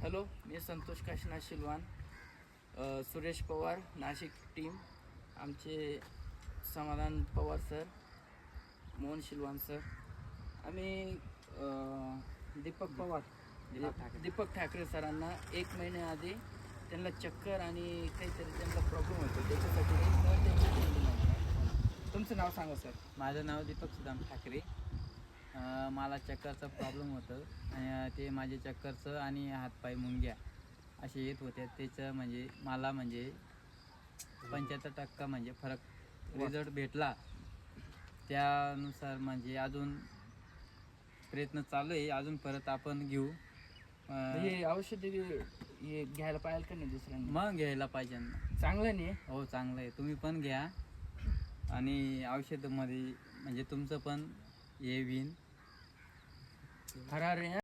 Hello, मी Santosh Kashinath शिलवान, Suresh Pawar Nashik team, आमचे समाधान Pawar sir, Mohan शिलवान sir, आम्ही दीपक पवार दीपक ठाकरे सरांना 1 महिन्याआधी त्यांना चक्कर आणि काहीतरी त्यांचा प्रॉब्लेम होतो, त्याच्यासाठी तुमचं नाव सांगा सर. माझं नाव दीपक सुदाम ठाकरे. मला चक्करचा प्रॉब्लेम होतं आणि ते माझे चक्करचं आणि हातपाय मुंग्या असे येत होते. त्याचं म्हणजे मला 75% म्हणजे फरक रिझल्ट भेटला. त्यानुसार म्हणजे अजून प्रयत्न चालू आहे, अजून परत आपण घेऊ. हे औषध हे घ्यायला पाहिजे का नाही दुसऱ्यांनी? मग घ्यायला पाहिजे ना. चांगलं नाही? हो, चांगलं आहे. तुम्ही पण घ्या आणि औषधामध्ये म्हणजे तुमचं पण हे होईन. फरार आहे.